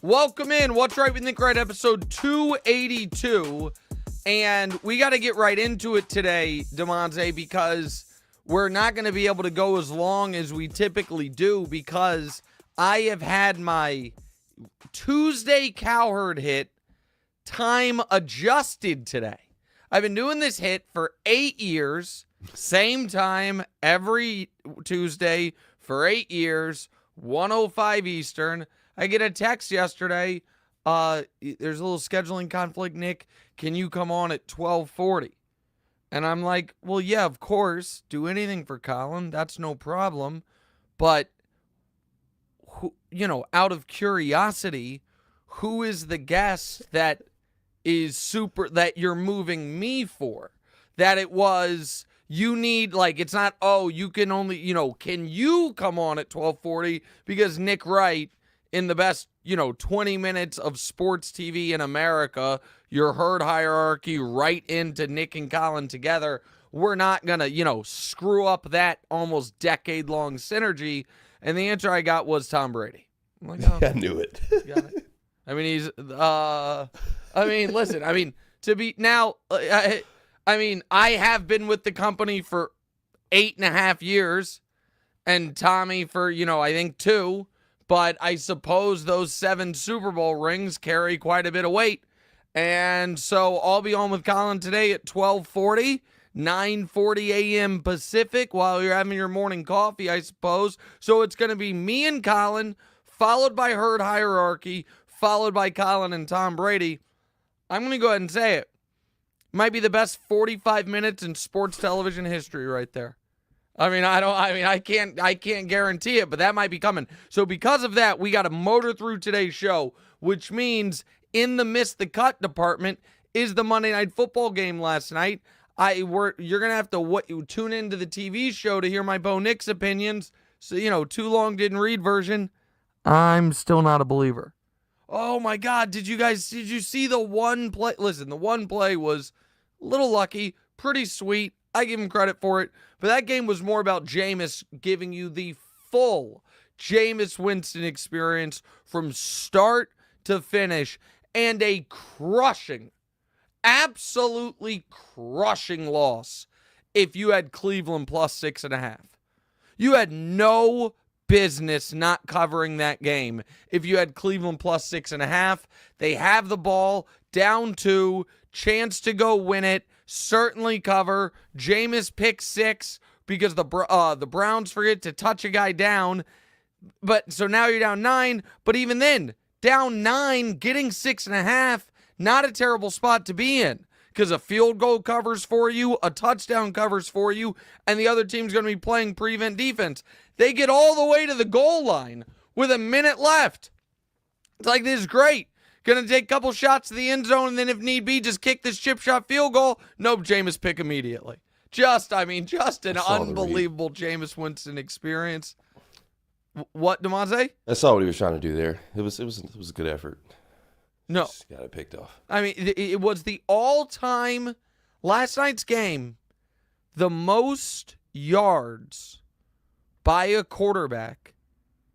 Welcome in. What's Right with Nick Wright, episode 282. And we got to get right into it today, Damonza, because we're not going to be able to go as long as we typically do because I have had my Tuesday Cowherd hit time adjusted today. I've been doing this hit for 8 years, same time every Tuesday for 8 years, 1:05 Eastern. I get a text yesterday. There's a little scheduling conflict, Nick. Can you come on at 12:40? And I'm like, well, yeah, of course. Do anything for Colin. That's no problem. But, out of curiosity, who is the guest that you're moving me for? That it was, you need, it's not, you can only, can you come on at 12:40? Because Nick Wright, in the best, 20 minutes of sports TV in America, your herd hierarchy right into Nick and Colin together. We're not going to, screw up that almost decade-long synergy. And the answer I got was Tom Brady. I'm like, oh, I knew it. Got it. I mean, listen, to be now, I have been with the company for 8.5 years and Tommy for, I think 2. But I suppose those 7 Super Bowl rings carry quite a bit of weight. And so I'll be on with Colin today at 12:40, 9:40 a.m. Pacific while you're having your morning coffee, I suppose. So it's going to be me and Colin, followed by herd hierarchy, followed by Colin and Tom Brady. I'm going to go ahead and say it. Might be the best 45 minutes in sports television history right there. I can't guarantee it, but that might be coming. So because of that, we got to motor through today's show, which means in the Miss the Cut department is the Monday Night Football game last night. You're going to have to tune into the TV show to hear my Bo Nix opinions. So, too long didn't read version. I'm still not a believer. Oh my God, did you see the one play? Listen, the one play was a little lucky, pretty sweet. I give him credit for it. But that game was more about Jameis giving you the full Jameis Winston experience from start to finish. And a crushing, absolutely crushing loss if you had Cleveland plus 6.5. You had no business not covering that game if you had Cleveland plus 6.5. They have the ball, down 2, chance to go win it. Certainly cover. Jameis pick 6 because the Browns forget to touch a guy down. But so now you're down 9. But even then, down 9, getting 6.5, not a terrible spot to be in because a field goal covers for you, a touchdown covers for you, and the other team's going to be playing prevent defense. They get all the way to the goal line with a minute left. It's like, this is great. Going to take a couple shots to the end zone, and then if need be, just kick this chip shot field goal. Nope, Jameis pick immediately. Just an unbelievable Jameis Winston experience. What, Damonza? I saw what he was trying to do there. It was a good effort. No. Just got it picked off. It was the all-time, last night's game, the most yards by a quarterback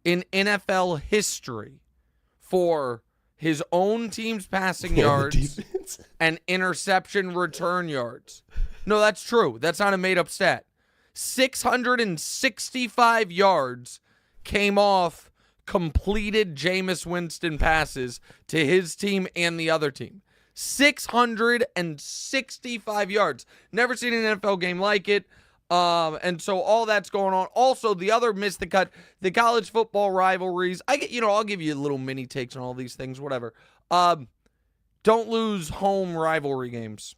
in NFL history for his own team's passing yards and interception return yards. No, that's true. That's not a made-up stat. 665 yards came off completed Jameis Winston passes to his team and the other team. 665 yards. Never seen an NFL game like it. And so all that's going on. Also, the other Miss the Cut, the college football rivalries. I'll give you little mini takes on all these things, whatever. Don't lose home rivalry games.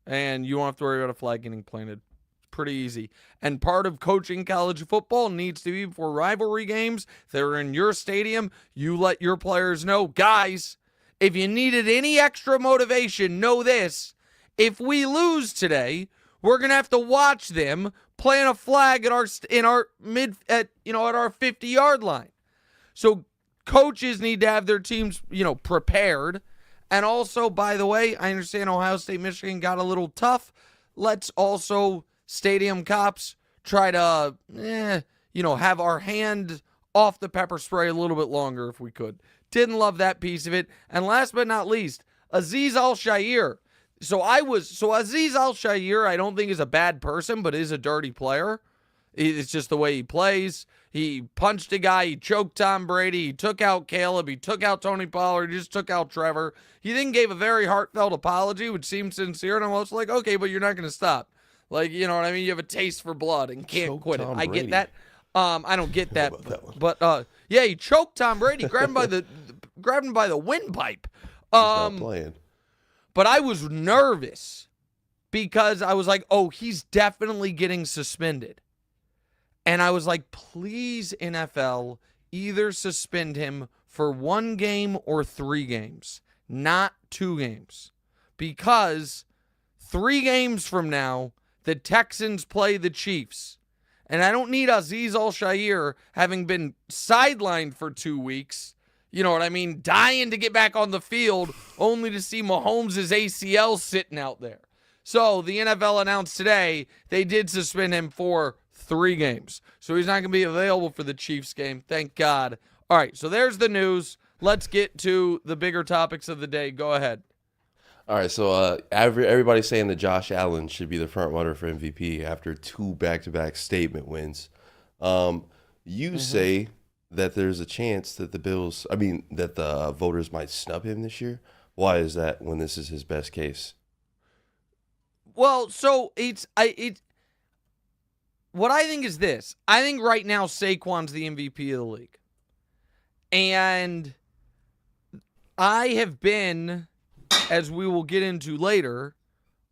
And you won't have to worry about a flag getting planted. It's pretty easy. And part of coaching college football needs to be for rivalry games. If they're in your stadium, you let your players know, guys, if you needed any extra motivation, know this. If we lose today, we're going to have to watch them plant a flag at our 50-yard line. So coaches need to have their teams, prepared. And also, by the way, I understand Ohio State, Michigan got a little tough. Let's also, stadium cops, try to, have our hand off the pepper spray a little bit longer if we could. Didn't love that piece of it. And last but not least, Azeez Al-Shaair. So Azeez Al-Shaair, I don't think is a bad person, but is a dirty player. It's just the way he plays. He punched a guy. He choked Tom Brady. He took out Caleb. He took out Tony Pollard. He just took out Trevor. He then gave a very heartfelt apology, which seemed sincere. And I'm also like, okay, but you're not going to stop. Like, you know what I mean? You have a taste for blood and can't quit it. I get that. I don't get that. But yeah, he choked Tom Brady, grabbed him by the windpipe. Not playing. But I was nervous because I was like, oh, he's definitely getting suspended. And I was like, please, NFL, either suspend him for 1 game or 3 games, not 2 games. Because 3 games from now, the Texans play the Chiefs. And I don't need Azeez Al-Shaair having been sidelined for 2 weeks, you know what I mean, dying to get back on the field, only to see Mahomes' ACL sitting out there. So the NFL announced today they did suspend him for 3 games. So he's not going to be available for the Chiefs game. Thank God. All right, so there's the news. Let's get to the bigger topics of the day. Go ahead. All right, so everybody's saying that Josh Allen should be the front runner for MVP after 2 back-to-back statement wins. You say that there's a chance that that the voters might snub him this year. Why is that when this is his best case? Well, so what I think is this. I think right now Saquon's the MVP of the league. And I have been, as we will get into later,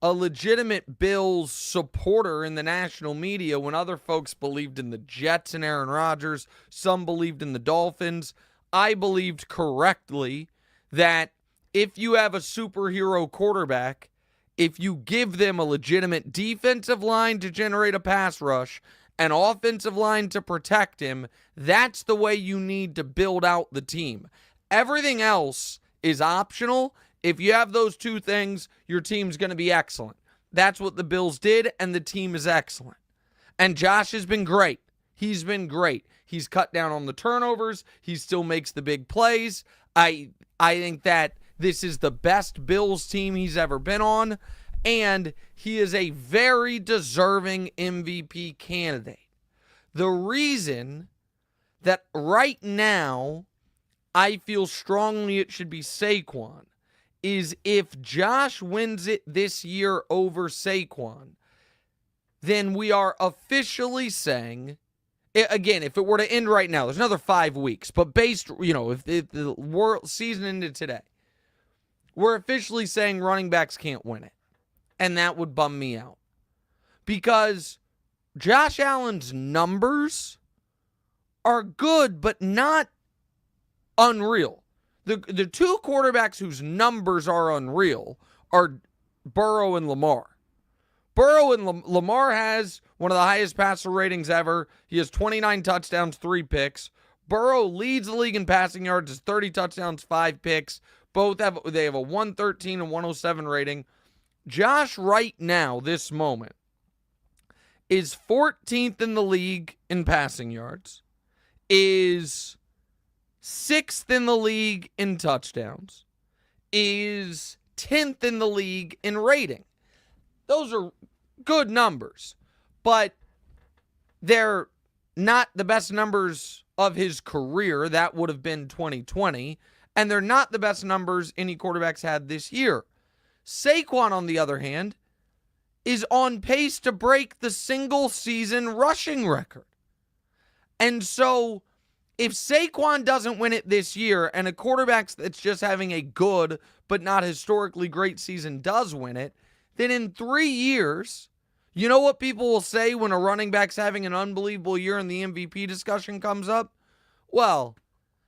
a legitimate Bills supporter in the national media when other folks believed in the Jets and Aaron Rodgers. Some believed in the Dolphins. I believed correctly that if you have a superhero quarterback, if you give them a legitimate defensive line to generate a pass rush, an offensive line to protect him, that's the way you need to build out the team. Everything else is optional. If you have those 2 things, your team's going to be excellent. That's what the Bills did, and the team is excellent. And Josh has been great. He's been great. He's cut down on the turnovers. He still makes the big plays. I think that this is the best Bills team he's ever been on, and he is a very deserving MVP candidate. The reason that right now I feel strongly it should be Saquon is if Josh wins it this year over Saquon, then we are officially saying, again, if it were to end right now, there's another 5 weeks, but based, if the world season ended today, we're officially saying running backs can't win it. And that would bum me out. Because Josh Allen's numbers are good, but not unreal. The 2 quarterbacks whose numbers are unreal are Burrow and Lamar. Burrow and Lamar has one of the highest passer ratings ever. He has 29 touchdowns, 3 picks. Burrow leads the league in passing yards, has 30 touchdowns, 5 picks. They have a 113 and 107 rating. Josh right now, this moment, is 14th in the league in passing yards, is 6th in the league in touchdowns, is 10th in the league in rating. Those are good numbers, but they're not the best numbers of his career. That would have been 2020. And they're not the best numbers any quarterbacks had this year. Saquon, on the other hand, is on pace to break the single-season rushing record. And so, if Saquon doesn't win it this year, and a quarterback that's just having a good but not historically great season does win it, then in 3 years, you know what people will say when a running back's having an unbelievable year and the MVP discussion comes up? Well,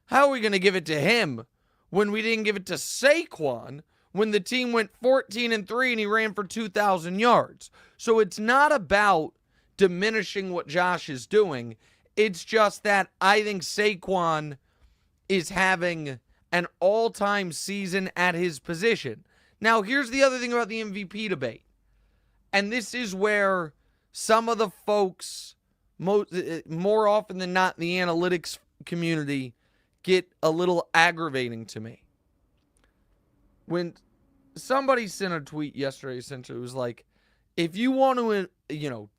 how are we going to give it to him when we didn't give it to Saquon when the team went 14-3 and he ran for 2,000 yards? So it's not about diminishing what Josh is doing. It's just that I think Saquon is having an all-time season at his position. Now, here's the other thing about the MVP debate. And this is where some of the folks, more often than not, the analytics community get a little aggravating to me. When somebody sent a tweet yesterday, essentially, it was like, if you want to,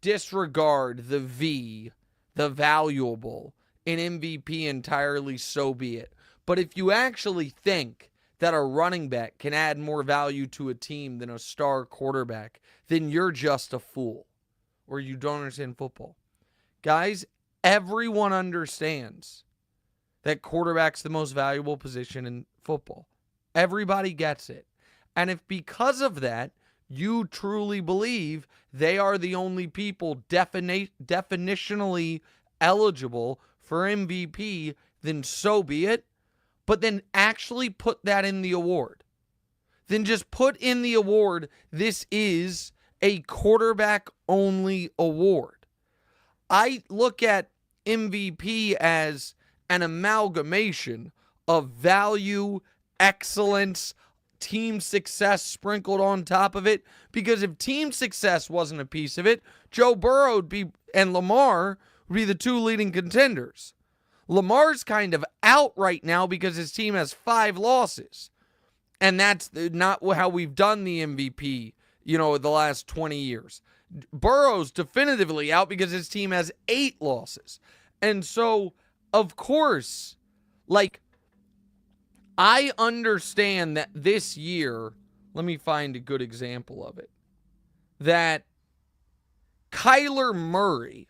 disregard the valuable, in MVP entirely, so be it. But if you actually think that a running back can add more value to a team than a star quarterback, then you're just a fool, or you don't understand football. Guys, everyone understands that quarterback's the most valuable position in football. Everybody gets it. And if because of that, you truly believe they are the only people definitionally eligible for MVP, then so be it. But then actually put that in the award. Then just put in the award, this is a quarterback-only award. I look at MVP as an amalgamation of value, excellence, team success sprinkled on top of it. Because if team success wasn't a piece of it, Joe Burrow and Lamar would be the two leading contenders. Lamar's kind of out right now because his team has 5 losses. And that's not how we've done the MVP, the last 20 years. Burrow's definitively out because his team has 8 losses. And so, of course, I understand that this year, let me find a good example of it, that Kyler Murray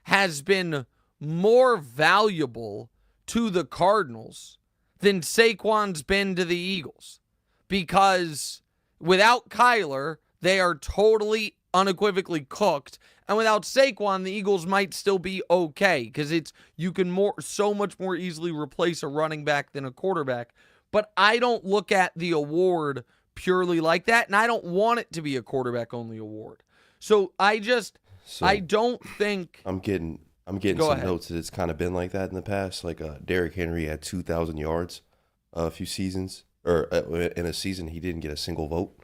has been more valuable to the Cardinals than Saquon's been to the Eagles. Because without Kyler, they are totally unequivocally cooked. And without Saquon, the Eagles might still be okay. Because you can so much more easily replace a running back than a quarterback. But I don't look at the award purely like that. And I don't want it to be a quarterback-only award. So I don't think... I'm getting some notes that it's kind of been like that in the past. Like Derrick Henry had 2,000 yards a few seasons, or in a season he didn't get a single vote.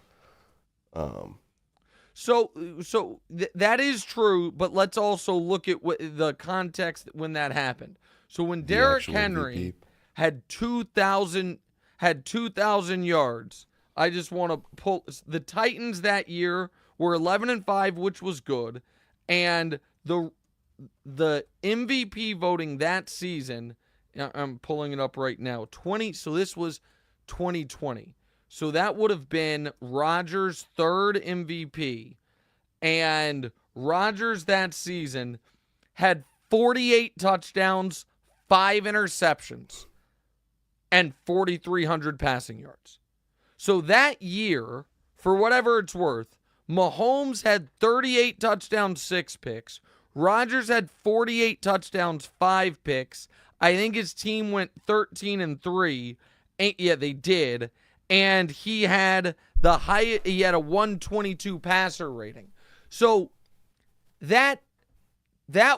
So that is true, but let's also look at the context when that happened. So when Derrick Henry had 2,000 yards, I just want to pull the Titans that year were 11-5, which was good, and the MVP voting that season, I'm pulling it up right now, so this was 2020. So that would have been Rodgers' 3rd MVP. And Rodgers that season had 48 touchdowns, 5 interceptions, and 4,300 passing yards. So that year, for whatever it's worth, Mahomes had 38 touchdowns, 6 picks. Rodgers had 48 touchdowns, 5 picks. I think his team went 13-3. Yeah, they did. And he had he had a 122 passer rating. So that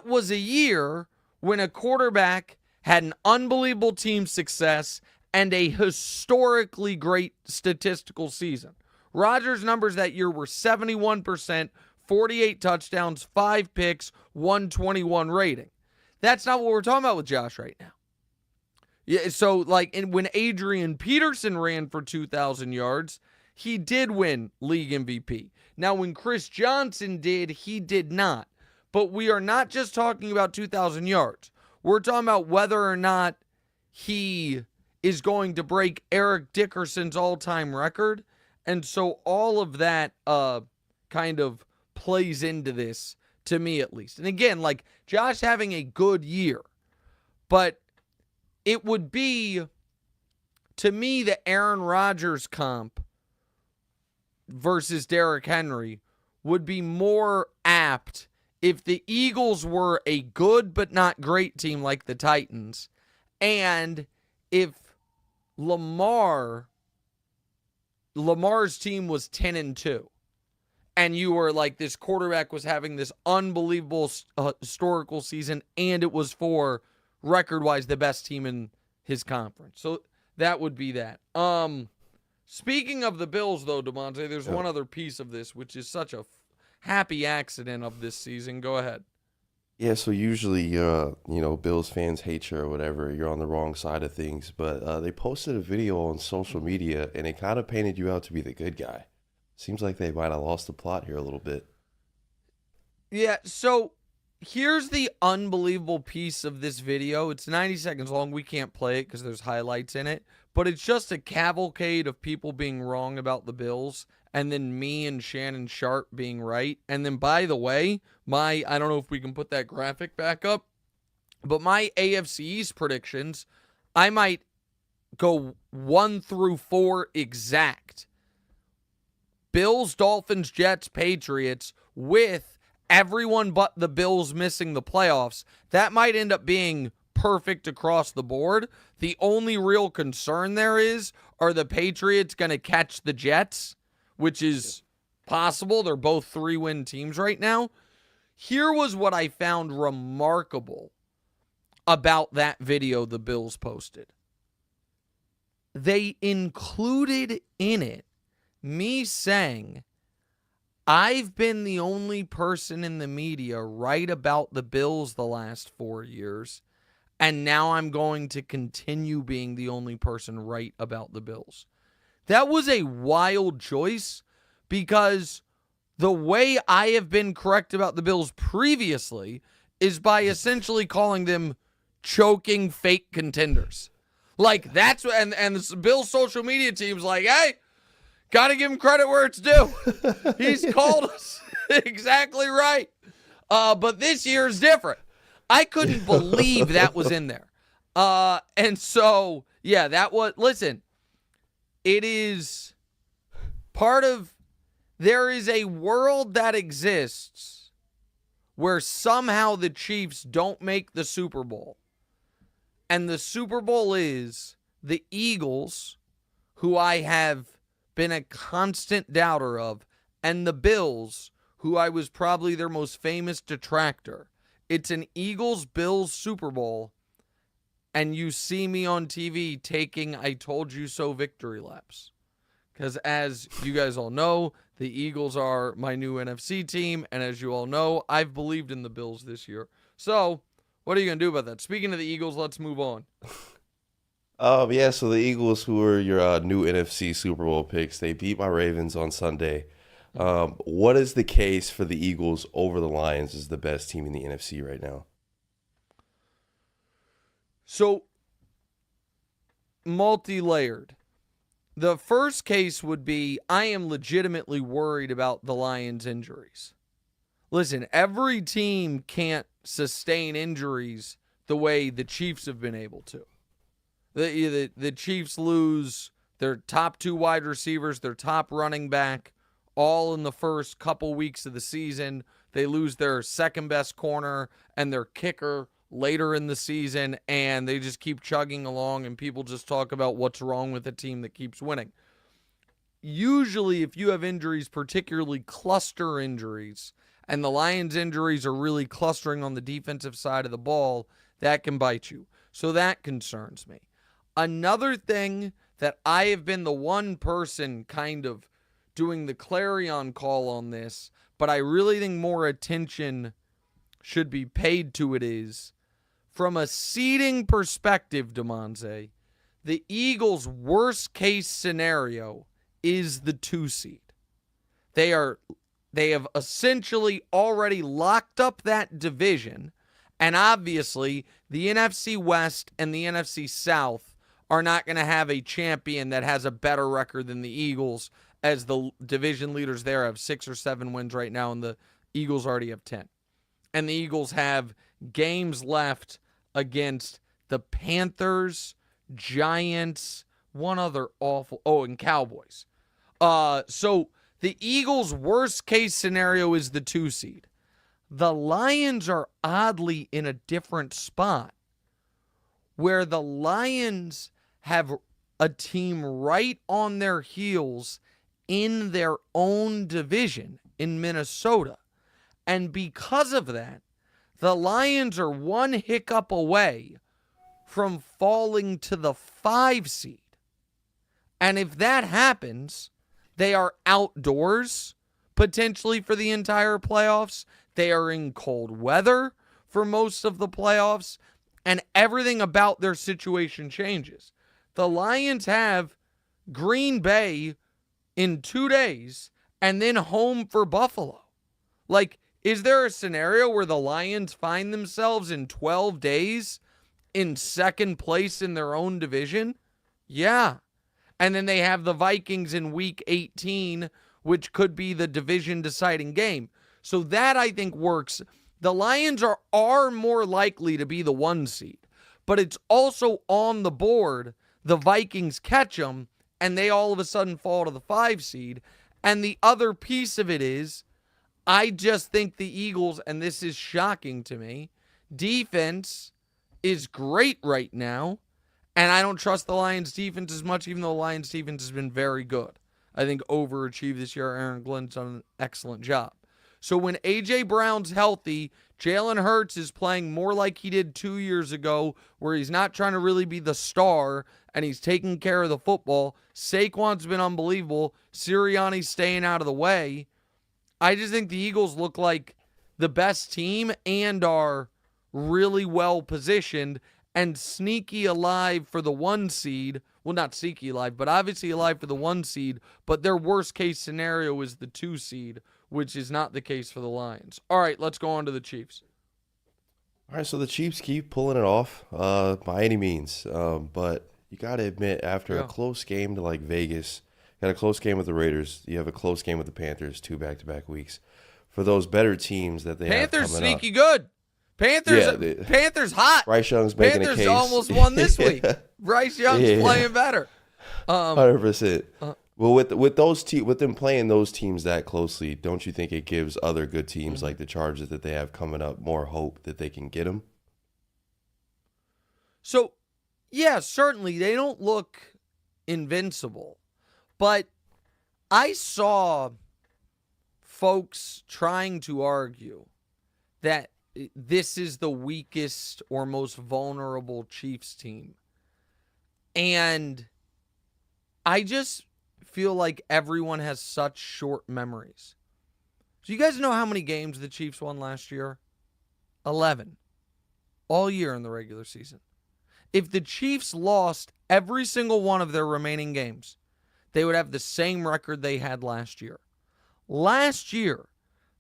was a year when a quarterback had an unbelievable team success and a historically great statistical season. Rodgers' numbers that year were 71%, 48 touchdowns, 5 picks, 121 rating. That's not what we're talking about with Josh right now. Yeah, so when Adrian Peterson ran for 2,000 yards, he did win league MVP. Now, when Chris Johnson did, he did not. But we are not just talking about 2,000 yards. We're talking about whether or not he is going to break Eric Dickerson's all-time record. And so all of that kind of plays into this, to me at least. And again, Josh having a good year. But it would be, to me, the Aaron Rodgers comp versus Derrick Henry would be more apt if the Eagles were a good but not great team like the Titans, and if Lamar's team was 10-2, and you were this quarterback was having this unbelievable historical season, and it was for record-wise the best team in his conference. So that would be that. Speaking of the Bills, though, Damonza, there's one other piece of this, which is such a happy accident of this season. Go ahead. Yeah, so usually, Bills fans hate you or whatever. You're on the wrong side of things. But they posted a video on social media, and it kind of painted you out to be the good guy. Seems like they might have lost the plot here a little bit. Yeah, so here's the unbelievable piece of this video. It's 90 seconds long. We can't play it because there's highlights in it. But it's just a cavalcade of people being wrong about the Bills, and then me and Shannon Sharp being right. And then, by the way, I don't know if we can put that graphic back up, but my AFC East predictions, I might go 1 through 4 exact. Bills, Dolphins, Jets, Patriots, with everyone but the Bills missing the playoffs. That might end up being perfect across the board. The only real concern there is, are the Patriots going to catch the Jets, which is possible. They're both 3-win teams right now. Here was what I found remarkable about that video the Bills posted. They included in it me saying, I've been the only person in the media right about the Bills the last 4 years, and now I'm going to continue being the only person right about the Bills. That was a wild choice, because the way I have been correct about the Bills previously is by essentially calling them choking fake contenders. Like, that's what, and the Bills social media team's like, hey, got to give him credit where it's due. He's called us exactly right. But this year is different. I couldn't believe that was in there. And so, yeah, listen, it is part of, there is a world that exists where somehow the Chiefs don't make the Super Bowl. And the Super Bowl is the Eagles, who I have been a constant doubter of, and the Bills, who I was probably their most famous detractor. It's an Eagles-Bills Super Bowl, and you see me on TV taking I told you so victory laps. Because as you guys all know, the Eagles are my new NFC team, and as you all know, I've believed in the Bills this year. So, what are you going to do about that? Speaking of the Eagles, let's move on. Yeah, so the Eagles, who are your new NFC Super Bowl picks, they beat my Ravens on Sunday. What is the case for the Eagles over the Lions as the best team in the NFC right now? So, multi-layered. The first case would be, I am legitimately worried about the Lions' injuries. Listen, every team can't sustain injuries the way the Chiefs have been able to. The Chiefs lose their top 2 wide receivers, their top running back, all in the first couple weeks of the season. They lose their second best corner and their kicker later in the season, and they just keep chugging along, and people just talk about what's wrong with a team that keeps winning. Usually, if you have injuries, particularly cluster injuries, and the Lions' injuries are really clustering on the defensive side of the ball, that can bite you. So that concerns me. Another thing that I have been the one person kind of doing the clarion call on this, but I really think more attention should be paid to it, is, from a seeding perspective, Damonza, the Eagles' worst case scenario is the 2 seed. They have essentially already locked up that division, and obviously the NFC West and the NFC South are not going to have a champion that has a better record than the Eagles, as the division leaders there have 6 or 7 wins right now, and the Eagles already have 10. And the Eagles have games left against the Panthers, Giants, and Cowboys. So the Eagles' worst case scenario is the 2 seed. The Lions are oddly in a different spot, where the Lions have a team right on their heels in their own division in Minnesota. And because of that, the Lions are one hiccup away from falling to the 5 seed. And if that happens, they are outdoors potentially for the entire playoffs. They are in cold weather for most of the playoffs, and everything about their situation changes. The Lions have Green Bay in 2 days and then home for Buffalo. Like, is there a scenario where the Lions find themselves in 12 days in second place in their own division? Yeah. And then they have the Vikings in week 18, which could be the division deciding game. So that, I think, works. The Lions are more likely to be the 1 seed, but it's also on the board. The Vikings catch them, and they all of a sudden fall to the 5 seed. And the other piece of it is, I just think the Eagles, and this is shocking to me, defense is great right now, and I don't trust the Lions' defense as much, even though the Lions' defense has been very good. I think overachieved this year. Aaron Glenn's done an excellent job. So when A.J. Brown's healthy, Jalen Hurts is playing more like he did 2 years ago, where he's not trying to really be the star, and he's taking care of the football. Saquon's been unbelievable. Sirianni's staying out of the way. I just think the Eagles look like the best team and are really well positioned and sneaky alive for the 1 seed. Well, not sneaky alive, but obviously alive for the 1 seed. But their worst case scenario is the 2 seed, which is not the case for the Lions. All right, let's go on to the Chiefs. All right, so the Chiefs keep pulling it off by any means. But you got to admit, after a close game to like Vegas, got a close game with the Raiders, you have a close game with the Panthers 2 back-to-back weeks. For those better teams that they have coming sneaky up, good. Panthers hot. Bryce Young's making a case. Panthers almost won this week. Bryce Young's playing better. 100%. Well, with them playing those teams that closely, don't you think it gives other good teams like the Chargers that they have coming up more hope that they can get them? So, yeah, certainly they don't look invincible, but I saw folks trying to argue that this is the weakest or most vulnerable Chiefs team. And I just feel like everyone has such short memories. So you guys know how many games the Chiefs won last year? 11. All year in the regular season. If the Chiefs lost every single one of their remaining games, they would have the same record they had last year. Last year,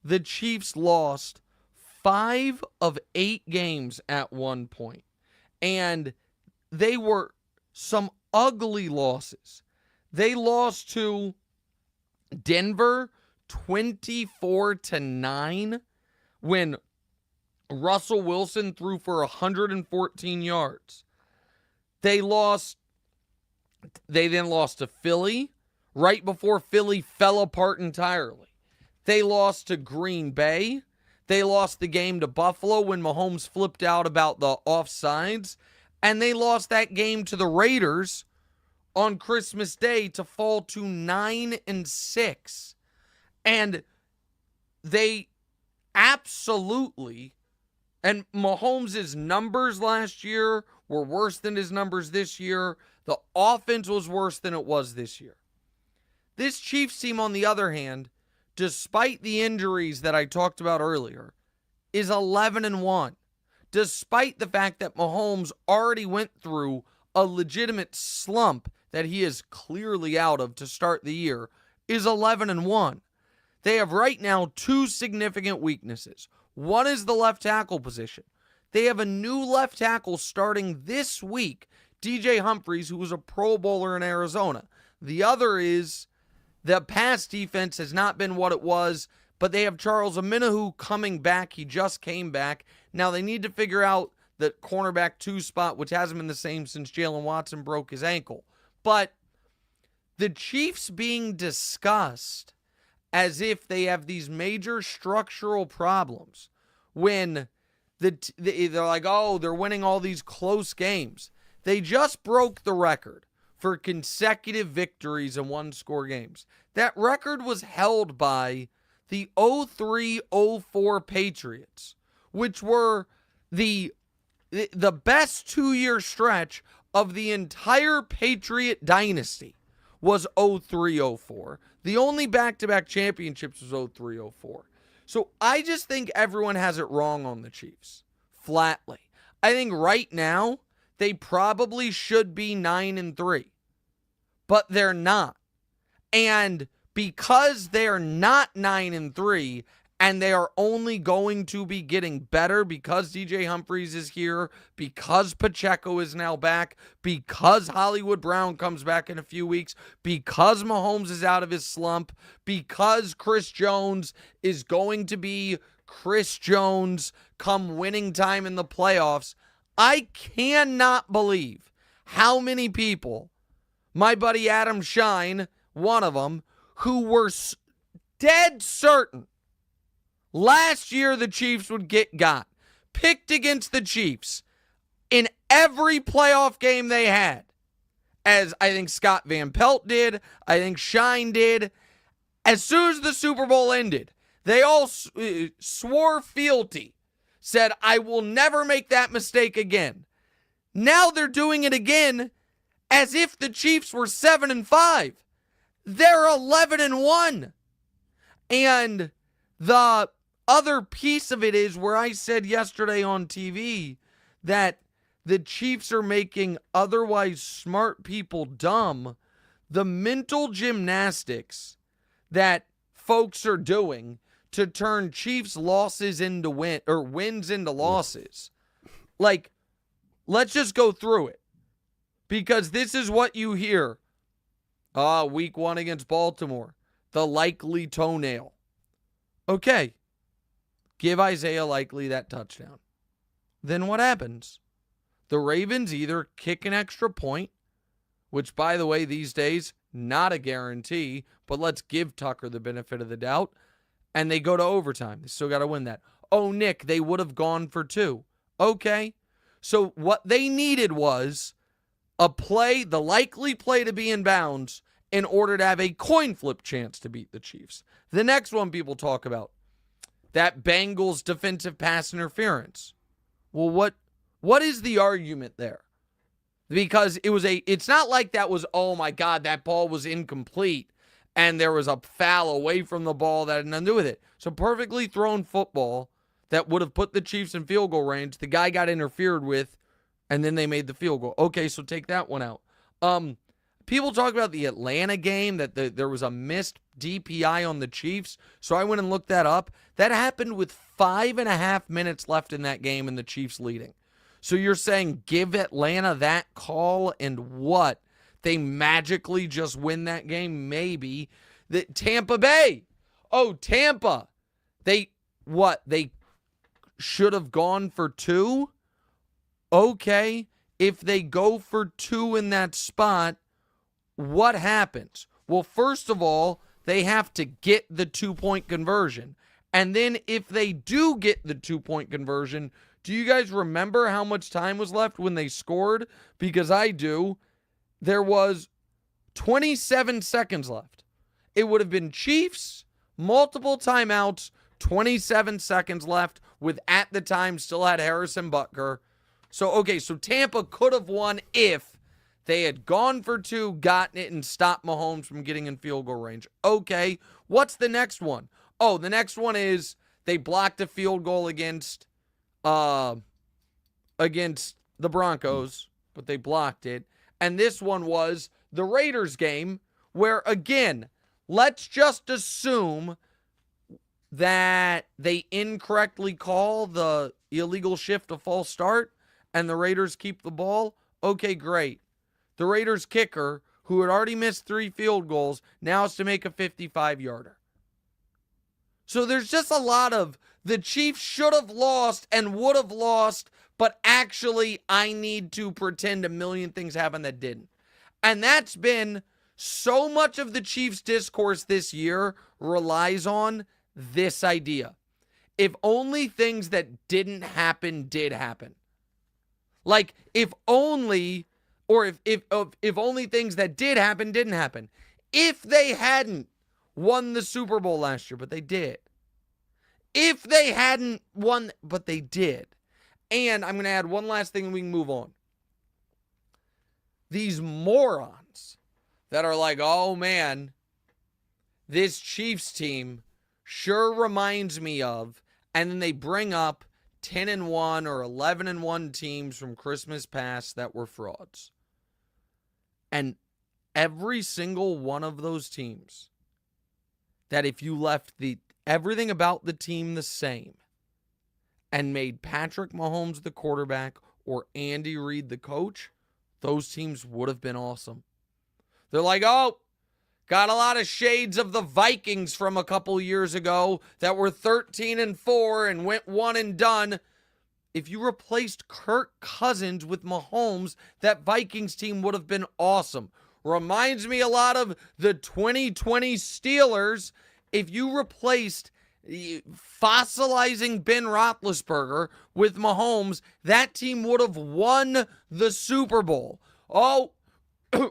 the Chiefs lost 5 of 8 games at one point. And they were some ugly losses. They lost to Denver 24-9 when Russell Wilson threw for 114 yards. They then lost to Philly right before Philly fell apart entirely. They lost to Green Bay. They lost the game to Buffalo when Mahomes flipped out about the offsides. And they lost that game to the Raiders on Christmas Day to fall to 9-6. And they absolutely, and Mahomes' numbers last year were worse than his numbers this year. The offense was worse than it was this year. This Chiefs team, on the other hand, despite the injuries that I talked about earlier, is 11-1. Despite the fact that Mahomes already went through a legitimate slump that he is clearly out of to start the year, is 11-1. They have right now 2 significant weaknesses. One is the left tackle position. They have a new left tackle starting this week, DJ Humphries, who was a Pro Bowler in Arizona. The other is the pass defense has not been what it was, but they have Charles Omenihu coming back. He just came back. Now they need to figure out the cornerback 2 spot, which hasn't been the same since Jalen Watson broke his ankle. But the Chiefs being discussed as if they have these major structural problems when they're like, oh, they're winning all these close games. They just broke the record for consecutive victories in 1-score games. That record was held by the 03-04 Patriots, which were the best 2-year stretch of the entire Patriot dynasty was 03-04. The only back-to-back championships was 03-04. So I just think everyone has it wrong on the Chiefs. flatly. I think right now they probably should be 9-3, but they're not. And because they're not 9-3, and they are only going to be getting better because DJ Humphries is here, because Pacheco is now back, because Hollywood Brown comes back in a few weeks, because Mahomes is out of his slump, because Chris Jones is going to be Chris Jones come winning time in the playoffs. I cannot believe how many people, my buddy Adam Shine, one of them, who were dead certain last year the Chiefs would got picked against the Chiefs in every playoff game they had, as I think Scott Van Pelt did, I think Shine did. As soon as the Super Bowl ended, they all swore fealty, said, I will never make that mistake again. Now they're doing it again as if the Chiefs were 7-5. They're 11-1. And the other piece of it is where I said yesterday on TV that the Chiefs are making otherwise smart people dumb. The mental gymnastics that folks are doing to turn Chiefs losses into wins into losses. Like, let's just go through it, because this is what you hear. Week 1 against Baltimore, the likely toenail. Okay. Give Isaiah Likely that touchdown. Then what happens? The Ravens either kick an extra point, which, by the way, these days, not a guarantee, but let's give Tucker the benefit of the doubt, and they go to overtime. They still got to win that. Oh, Nick, they would have gone for 2. Okay. So what they needed was a play, the likely play to be in bounds, in order to have a coin flip chance to beat the Chiefs. The next one people talk about, that Bengals defensive pass interference. Well, what is the argument there? Because it's not like that was, oh my God, that ball was incomplete and there was a foul away from the ball that had nothing to do with it. So perfectly thrown football that would have put the Chiefs in field goal range. The guy got interfered with, and then they made the field goal. Okay, so take that one out. People talk about the Atlanta game, that there was a missed DPI on the Chiefs. So I went and looked that up. That happened with 5.5 minutes left in that game and the Chiefs leading. So you're saying give Atlanta that call and what? They magically just win that game? Maybe. Tampa Bay. Oh, Tampa. They should have gone for 2? Okay. If they go for 2 in that spot, what happens? Well, first of all, they have to get the 2-point conversion. And then if they do get the 2-point conversion, do you guys remember how much time was left when they scored? Because I do. There was 27 seconds left. It would have been Chiefs, multiple timeouts, 27 seconds left, with at the time still had Harrison Butker. So, okay, so Tampa could have won if they had gone for 2, gotten it, and stopped Mahomes from getting in field goal range. Okay, what's the next one? Oh, the next one is they blocked a field goal against the Broncos, but they blocked it. And this one was the Raiders game where, again, let's just assume that they incorrectly call the illegal shift a false start and the Raiders keep the ball. Okay, great. The Raiders kicker, who had already missed 3 field goals, now has to make a 55-yarder. So there's just a lot of the Chiefs should have lost and would have lost, but actually I need to pretend a million things happened that didn't. And that's been so much of the Chiefs' discourse this year relies on this idea. If only things that didn't happen did happen. Like if only, or if only things that did happen didn't happen. If they hadn't won the Super Bowl last year, but they did. If they hadn't won, but they did. And I'm going to add one last thing and we can move on. These morons that are like, oh man, this Chiefs team sure reminds me of, and then they bring up 10-1 or 11-1 teams from Christmas past that were frauds. And every single one of those teams, that if you left everything about the team the same and made Patrick Mahomes the quarterback or Andy Reid the coach, those teams would have been awesome. They're like, oh, got a lot of shades of the Vikings from a couple years ago that were 13-4 and went one and done. If you replaced Kirk Cousins with Mahomes, that Vikings team would have been awesome. Reminds me a lot of the 2020 Steelers. If you replaced fossilizing Ben Roethlisberger with Mahomes, that team would have won the Super Bowl. Oh,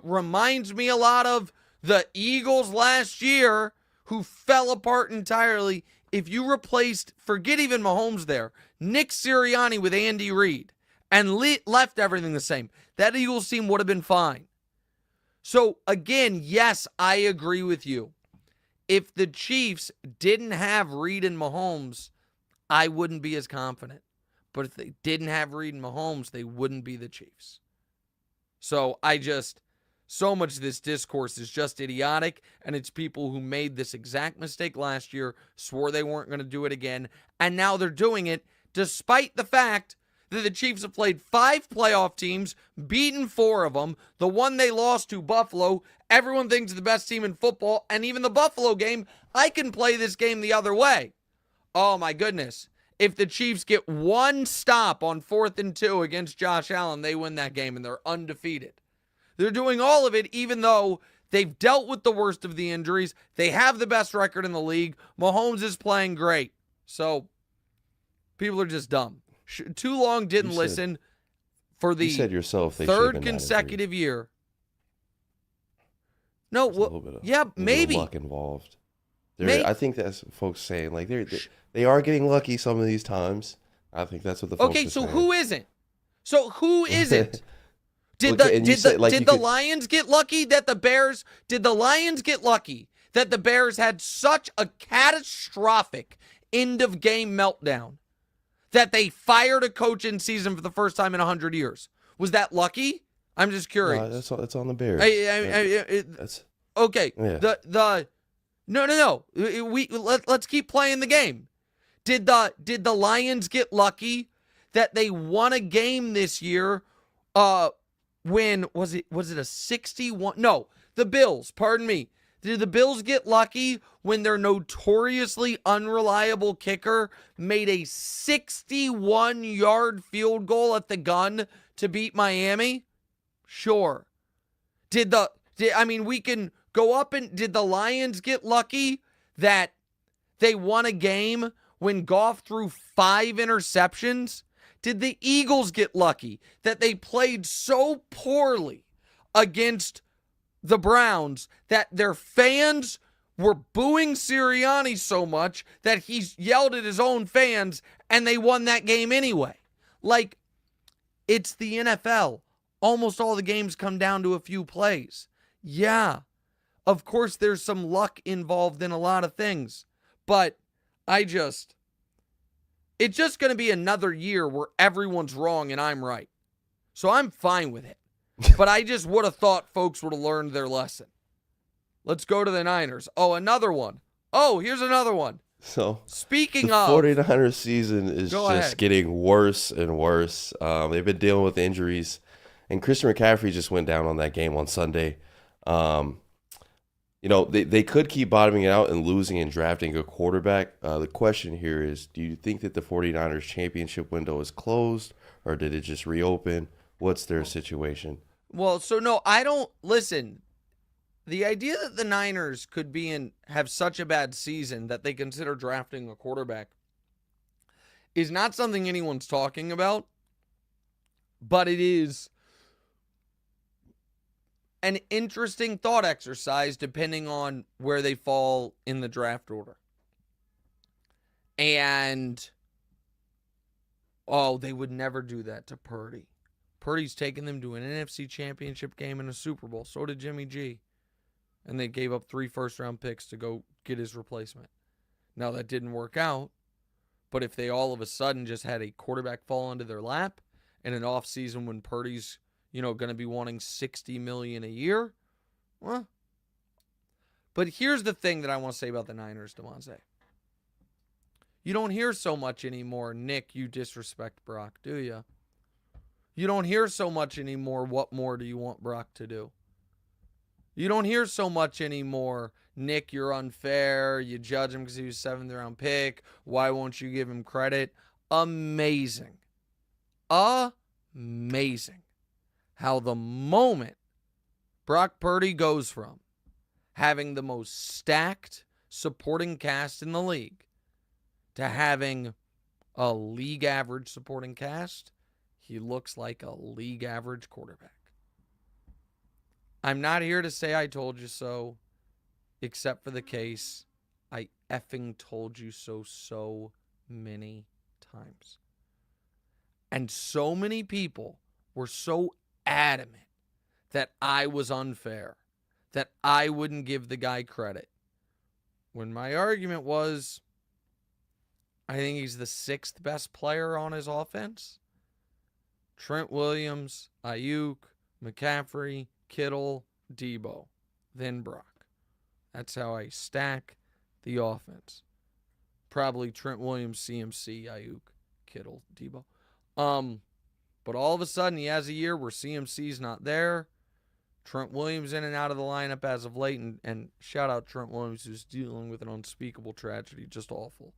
reminds me a lot of the Eagles last year, who fell apart entirely. If you replaced, forget even Mahomes there, Nick Sirianni with Andy Reid and left everything the same, that Eagles team would have been fine. So again, yes, I agree with you. If the Chiefs didn't have Reid and Mahomes, I wouldn't be as confident. But if they didn't have Reid and Mahomes, they wouldn't be the Chiefs. So so much of this discourse is just idiotic, and it's people who made this exact mistake last year, swore they weren't going to do it again, and now they're doing it despite the fact that the Chiefs have played 5 playoff teams, beaten 4 of them. The one they lost to, Buffalo, everyone thinks is the best team in football, and even the Buffalo game, I can play this game the other way. Oh my goodness. If the Chiefs get one stop on 4th and 2 against Josh Allen, they win that game, and they're undefeated. They're doing all of it even though they've dealt with the worst of the injuries. They have the best record in the league. Mahomes is playing great. So people are just dumb. Too long didn't listen for the you said yourself they 3rd consecutive year. No, well, yeah, maybe. Luck involved. I think that's what folks saying. Like they are getting lucky some of these times. I think that's what the folks are saying. Who isn't? So who isn't? Did the Lions get lucky that the Bears? Did the Lions get lucky that the Bears had such a catastrophic end of game meltdown that they fired a coach in season for the first time in 100 years? Was that lucky? I'm just curious. No, that's on the Bears. That's okay. Yeah. No. Let's keep playing the game. Did the Lions get lucky that they won a game this year? When was it a 61? No, the Bills, pardon me. Did the Bills get lucky when their notoriously unreliable kicker made a 61-yard field goal at the gun to beat Miami? Sure. We can go up and did the Lions get lucky that they won a game when Goff threw 5 interceptions? Did the Eagles get lucky that they played so poorly against the Browns that their fans were booing Sirianni so much that he yelled at his own fans and they won that game anyway? Like, it's the NFL. Almost all the games come down to a few plays. Yeah, of course there's some luck involved in a lot of things, but it's just going to be another year where everyone's wrong and I'm right. So I'm fine with it. But I just would have thought folks would have learned their lesson. Let's go to the Niners. Oh, another one. Oh, here's another one. So speaking the of 49ers season is getting worse and worse. They've been dealing with injuries. And Christian McCaffrey just went down on that game on Sunday. They could keep bottoming it out and losing and drafting a quarterback. The question here is, do you think that the 49ers championship window is closed or did it just reopen? What's their situation? Well, so no, I don't listen. The idea that the Niners could have such a bad season that they consider drafting a quarterback is not something anyone's talking about, but it is an interesting thought exercise depending on where they fall in the draft order. And, they would never do that to Purdy. Purdy's taken them to an NFC championship game and a Super Bowl. So did Jimmy G. And they gave up 3 first-round picks to go get his replacement. Now, that didn't work out, But if they all of a sudden just had a quarterback fall into their lap in an offseason when Purdy's, going to be wanting $60 million a year, well. But here's the thing that I want to say about the Niners, Damonza. You don't hear so much anymore, Nick, you disrespect Brock, do you? You don't hear so much anymore, what more do you want Brock to do? You don't hear so much anymore, Nick, you're unfair, you judge him because he was 7th round pick, why won't you give him credit? Amazing. Amazing. How the moment Brock Purdy goes from having the most stacked supporting cast in the league to having a league average supporting cast, he looks like a league average quarterback. I'm not here to say I told you so, except for the case I effing told you so many times. And so many people were so adamant that I was unfair, that I wouldn't give the guy credit. When my argument was, I think he's the 6th best player on his offense. Trent Williams, Ayuk, McCaffrey, Kittle, Debo, then Brock. That's how I stack the offense. Probably Trent Williams, CMC, Ayuk, Kittle, Debo. But all of a sudden he has a year where CMC's not there. Trent Williams in and out of the lineup as of late. And shout out Trent Williams, who's dealing with an unspeakable tragedy. Just awful.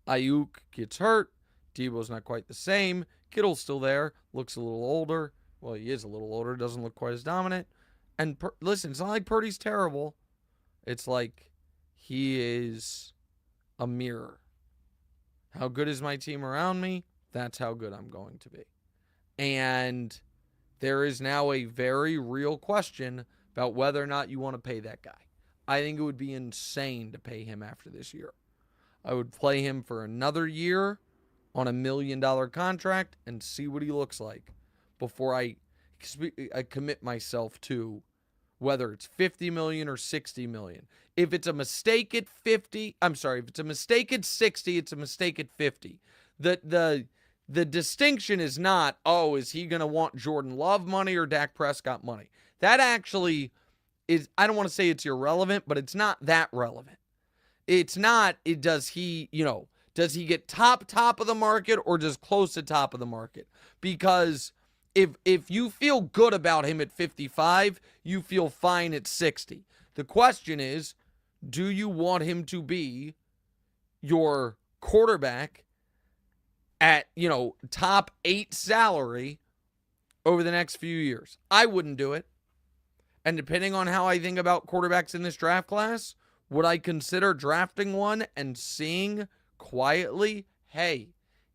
Ayuk gets hurt. Debo's not quite the same. Kittle's still there. Looks a little older. Well, he is a little older. Doesn't look quite as dominant. And listen, it's not like Purdy's terrible. It's like he is a mirror. How good is my team around me? That's how good I'm going to be. And there is now a very real question about whether or not you want to pay that guy. I think it would be insane to pay him after this year. I would play him for another year on $1 million contract and see what he looks like before I commit myself to whether it's $50 million or $60 million. If it's a mistake at 50, if it's a mistake at 60, it's a mistake at 50. The distinction is not, is he going to want Jordan Love money or Dak Prescott money? That actually is, I don't want to say it's irrelevant, but it's not that relevant. It's not, does he get top of the market or just close to top of the market? Because if you feel good about him at 55, you feel fine at 60. The question is, do you want him to be your quarterback at, top 8 salary over the next few years? I wouldn't do it. And depending on how I think about quarterbacks in this draft class, would I consider drafting one and seeing quietly, hey,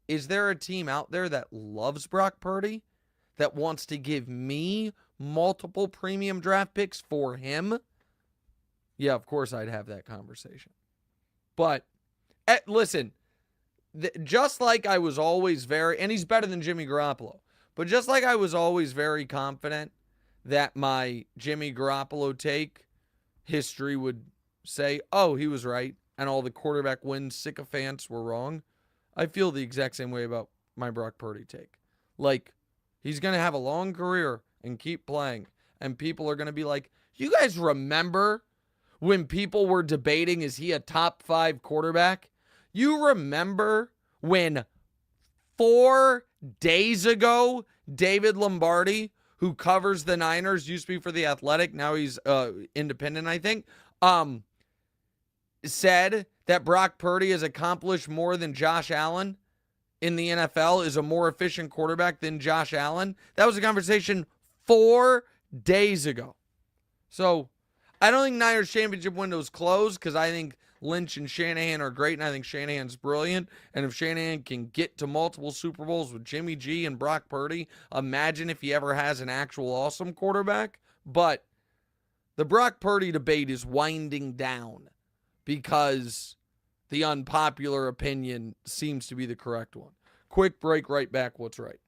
is there a team out there that loves Brock Purdy, that wants to give me multiple premium draft picks for him? Yeah, of course I'd have that conversation. But, listen, just like I was always and he's better than Jimmy Garoppolo, but just like I was always very confident that my Jimmy Garoppolo take history would say, he was right, and all the quarterback win sycophants were wrong, I feel the exact same way about my Brock Purdy take. Like, he's going to have a long career and keep playing, and people are going to be like, you guys remember when people were debating, is he a top 5 quarterback? You remember when 4 days ago, David Lombardi, who covers the Niners, used to be for The Athletic, now he's independent, I think, said that Brock Purdy has accomplished more than Josh Allen in the NFL, is a more efficient quarterback than Josh Allen. That was a conversation 4 days ago. So I don't think Niners championship window is closed because I think Lynch and Shanahan are great, and I think Shanahan's brilliant. And if Shanahan can get to multiple Super Bowls with Jimmy G and Brock Purdy, imagine if he ever has an actual awesome quarterback. But the Brock Purdy debate is winding down because the unpopular opinion seems to be the correct one. Quick break, right back. What's right?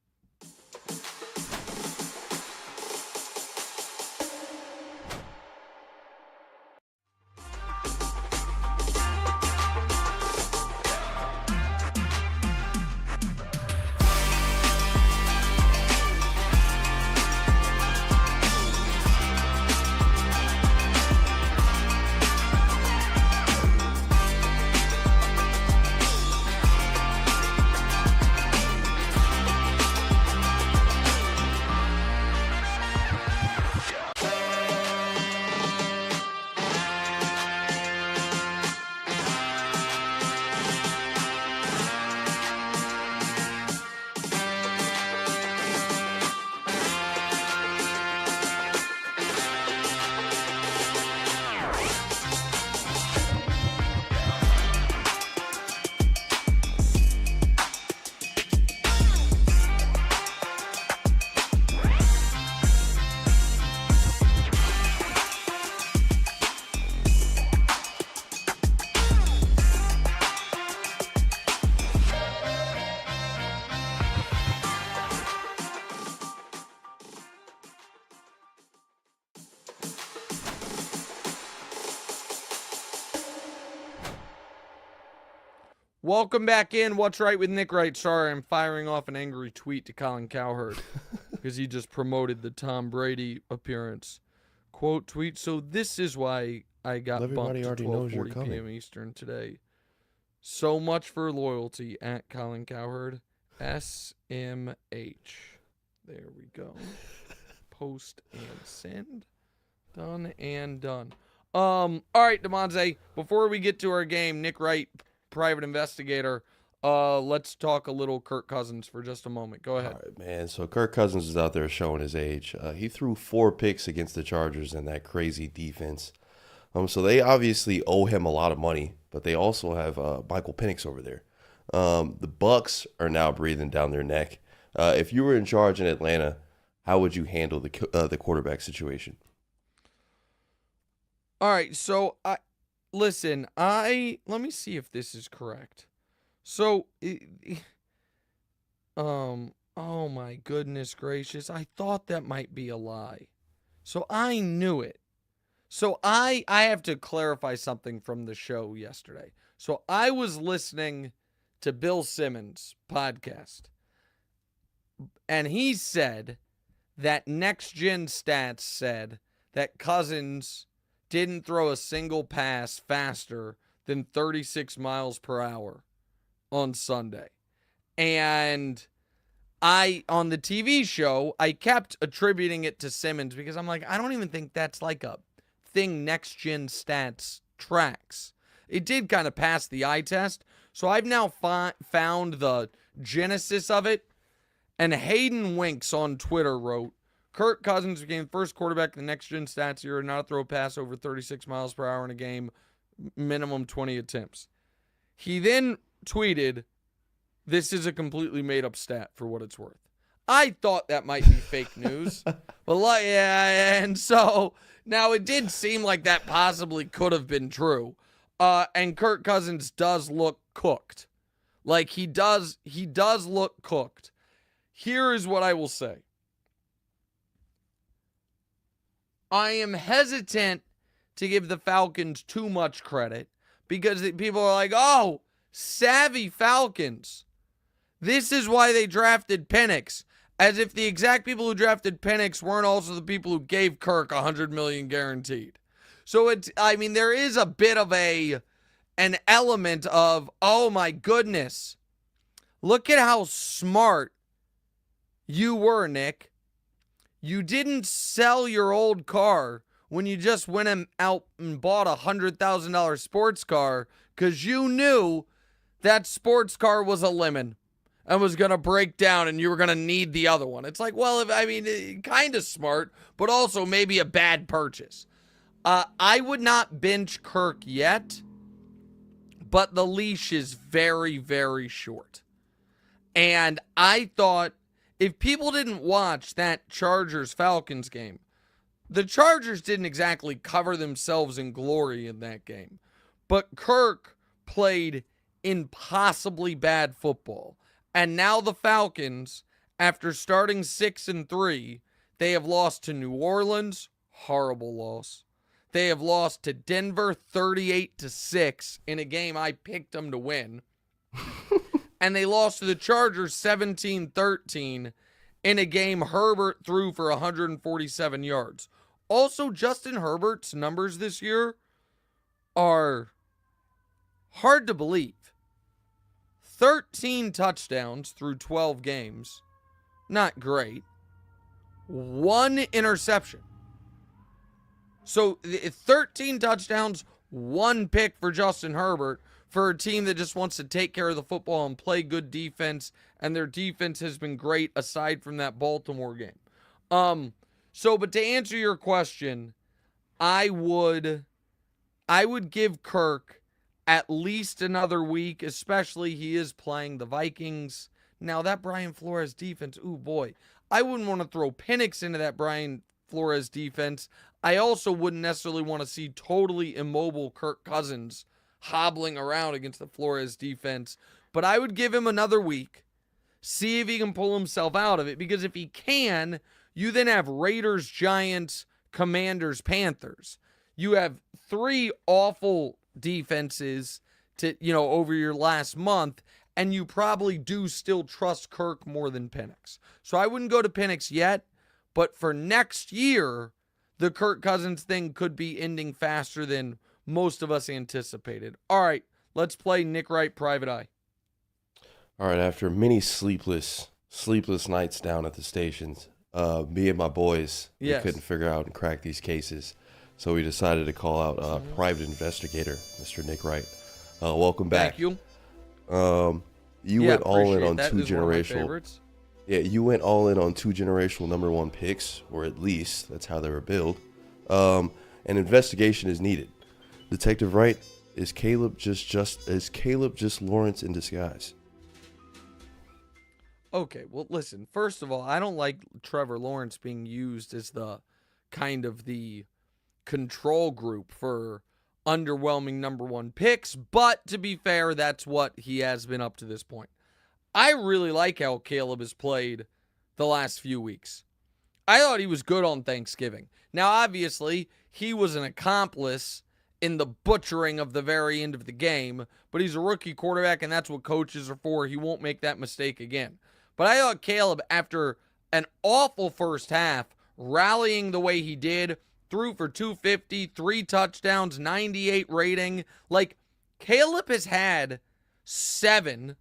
Welcome back in. What's right with Nick Wright? Sorry, I'm firing off an angry tweet to Colin Cowherd because he just promoted the Tom Brady appearance. Quote tweet. So this is why I got bumped to 12:40 p.m. Eastern today. So much for loyalty at Colin Cowherd. SMH. There we go. Post and send. Done and done. All right, Damonza, before we get to our game, Nick Wright, private investigator, let's talk a little Kirk Cousins for just a moment. Go ahead. All right, man. So Kirk Cousins is out there showing his age. He threw 4 picks against the Chargers in that crazy defense. So they obviously owe him a lot of money, but they also have Michael Penix over there. The Bucs are now breathing down their neck. If you were in charge in Atlanta, how would you handle the quarterback situation? All right, so let me see if this is correct. So, oh my goodness gracious, I thought that might be a lie. So I knew it. So I have to clarify something from the show yesterday. So I was listening to Bill Simmons' podcast, and he said that Next Gen Stats said that Cousins didn't throw a single pass faster than 36 miles per hour on Sunday. And on the TV show, I kept attributing it to Simmons because I'm like, I don't even think that's like a thing Next Gen Stats tracks. It did kind of pass the eye test. So I've now found the genesis of it. And Hayden Winks on Twitter wrote, Kirk Cousins became the first quarterback in the Next Gen Stats era not to throw a pass over 36 miles per hour in a game, minimum 20 attempts. He then tweeted, this is a completely made up stat for what it's worth. I thought that might be fake news. But and so now it did seem like that possibly could have been true. And Kirk Cousins does look cooked. Like he does look cooked. Here is what I will say. I am hesitant to give the Falcons too much credit because people are like, oh, savvy Falcons. This is why they drafted Penix. As if the exact people who drafted Penix weren't also the people who gave Kirk $100 million guaranteed. So there is a bit of an element of, oh my goodness, look at how smart you were, Nick. You didn't sell your old car when you just went out and bought a $100,000 sports car because you knew that sports car was a lemon and was going to break down and you were going to need the other one. It's like, well, kind of smart, but also maybe a bad purchase. I would not bench Kirk yet, but the leash is very, very short. And I thought, if people didn't watch that Chargers-Falcons game, the Chargers didn't exactly cover themselves in glory in that game. But Kirk played impossibly bad football. And now the Falcons, after starting 6-3, they have lost to New Orleans, horrible loss. They have lost to Denver 38-6 in a game I picked them to win. And they lost to the Chargers 17-13 in a game Herbert threw for 147 yards. Also, Justin Herbert's numbers this year are hard to believe. 13 touchdowns through 12 games. Not great. 1 interception. So 13 touchdowns, 1 pick for Justin Herbert for a team that just wants to take care of the football and play good defense, and their defense has been great aside from that Baltimore game. But to answer your question, I would give Kirk at least another week, especially he is playing the Vikings. Now, that Brian Flores defense, ooh boy, I wouldn't want to throw Penix into that Brian Flores defense. I also wouldn't necessarily want to see totally immobile Kirk Cousins hobbling around against the Flores defense. But I would give him another week, see if he can pull himself out of it, because if he can, you then have Raiders, Giants, Commanders, Panthers. You have 3 awful defenses to, over your last month, and you probably do still trust Kirk more than Penix. So I wouldn't go to Penix yet, but for next year, the Kirk Cousins thing could be ending faster than most of us anticipated. All right, let's play Nick Wright Private Eye. All right, after many sleepless nights down at the stations, me and my boys, we couldn't figure out and crack these cases. So we decided to call out a private investigator, Mr. Nick Wright. Welcome back. Thank you. You went all in on that. two Is one of my generational. favorites. Yeah, you went all in on two generational number one picks, or at least that's how they were billed. An investigation is needed. Detective Wright, is Caleb just Lawrence in disguise? Okay, well, listen. First of all, I don't like Trevor Lawrence being used as the kind of the control group for underwhelming number one picks, but to be fair, that's what he has been up to this point. I really like how Caleb has played the last few weeks. I thought he was good on Thanksgiving. Now, obviously, he was an accomplice in the butchering of the very end of the game, but he's a rookie quarterback, and that's what coaches are for. He won't make that mistake again. But I thought Caleb, after an awful first half, rallying the way he did, threw for 250, 3 touchdowns, 98 rating. Like, Caleb has had 6,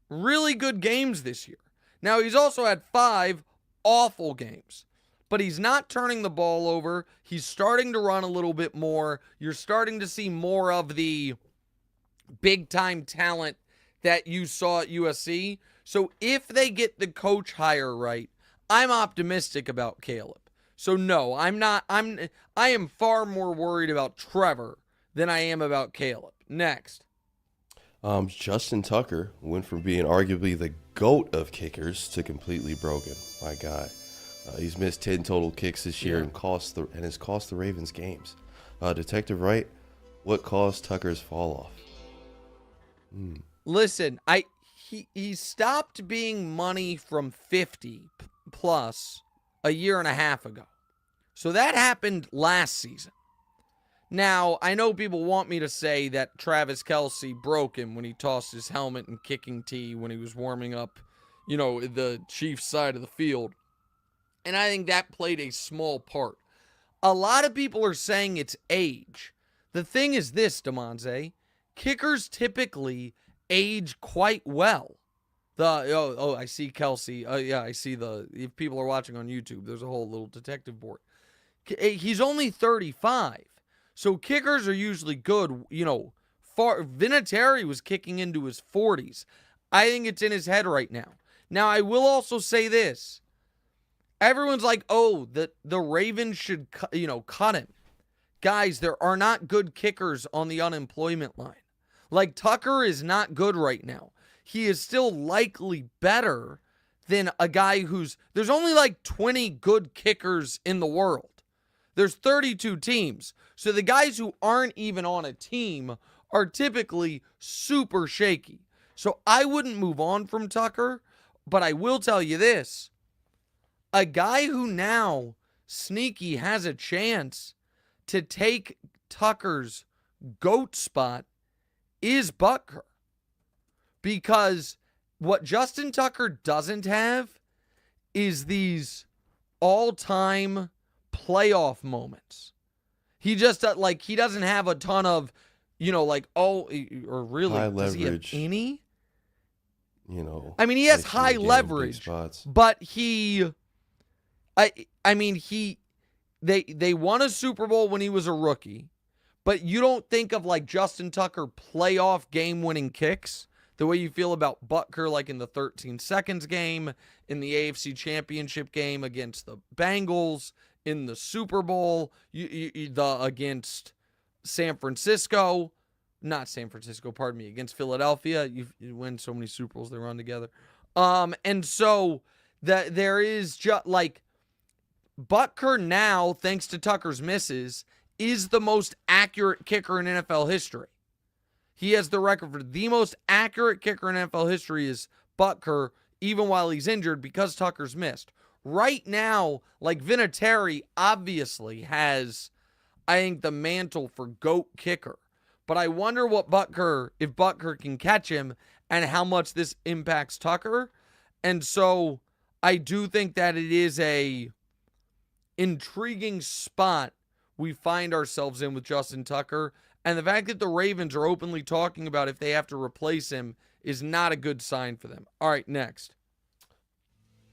really good games this year. Now, he's also had 5 awful games, but he's not turning the ball over. He's starting to run a little bit more. You're starting to see more of the big-time talent that you saw at USC. So if they get the coach hire right, I'm optimistic about Caleb. So no, I am far more worried about Trevor than I am about Caleb. Next. Justin Tucker went from being arguably the GOAT of kickers to completely broken. My guy. He's missed 10 total kicks this year and has cost the Ravens games. Detective Wright, what caused Tucker's fall off? Listen, he stopped being money from 50 plus a year and a half ago. So that happened last season. Now, I know people want me to say that Travis Kelce broke him when he tossed his helmet and kicking tee when he was warming up, the Chiefs side of the field. And I think that played a small part. A lot of people are saying it's age. The thing is this, Damonza. Kickers typically age quite well. I see Kelce. I see if people are watching on YouTube, there's a whole little detective board. He's only 35. So kickers are usually good, Vinatieri was kicking into his 40s. I think it's in his head right now. Now, I will also say this. Everyone's like, the Ravens should cut him. Guys, there are not good kickers on the unemployment line. Like, Tucker is not good right now. He is still likely better than a guy there's only like 20 good kickers in the world. There's 32 teams. So the guys who aren't even on a team are typically super shaky. So I wouldn't move on from Tucker, but I will tell you this. A guy who now sneaky has a chance to take Tucker's GOAT spot is Butker. Because what Justin Tucker doesn't have is these all-time playoff moments. He just, he doesn't have a ton of, or really, high does leverage. he have any? I mean, he has high leverage, but they won a Super Bowl when he was a rookie, but you don't think of Justin Tucker playoff game-winning kicks the way you feel about Butker, like in the 13 seconds game, in the AFC Championship game against the Bengals, in the Super Bowl, against against Philadelphia. You win so many Super Bowls, they run together. And so there is just Butker now, thanks to Tucker's misses, is the most accurate kicker in NFL history. He has the record for the most accurate kicker in NFL history is Butker, even while he's injured, because Tucker's missed. Right now, Vinatieri obviously has I think, the mantle for GOAT kicker. But I wonder if Butker can catch him and how much this impacts Tucker. And so I do think that it is a intriguing spot we find ourselves in with Justin Tucker. And the fact that the Ravens are openly talking about if they have to replace him is not a good sign for them. All right, next.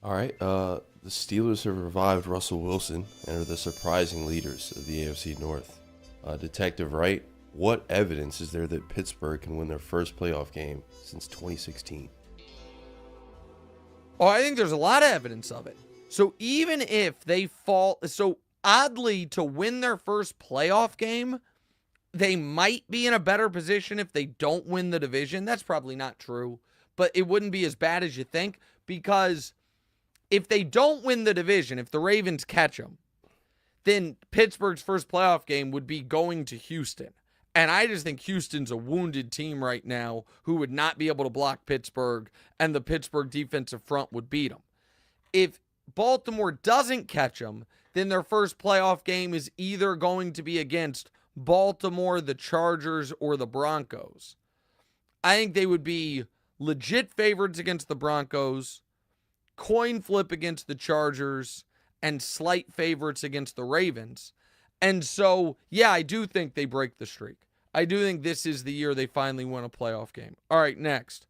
All right. The Steelers have revived Russell Wilson and are the surprising leaders of the AFC North. Detective Wright, what evidence is there that Pittsburgh can win their first playoff game since 2016? Oh, I think there's a lot of evidence of it. So even if they fall, so oddly, to win their first playoff game, they might be in a better position if they don't win the division. That's probably not true, but it wouldn't be as bad as you think, because if they don't win the division, if the Ravens catch them, then Pittsburgh's first playoff game would be going to Houston. And I just think Houston's a wounded team right now who would not be able to block Pittsburgh, and the Pittsburgh defensive front would beat them. If Baltimore doesn't catch them, then their first playoff game is either going to be against Baltimore, the Chargers, or the Broncos. I think they would be legit favorites against the Broncos, coin flip against the Chargers, and slight favorites against the Ravens. And so, yeah, I do think they break the streak. I do think this is the year they finally win a playoff game. All right, next.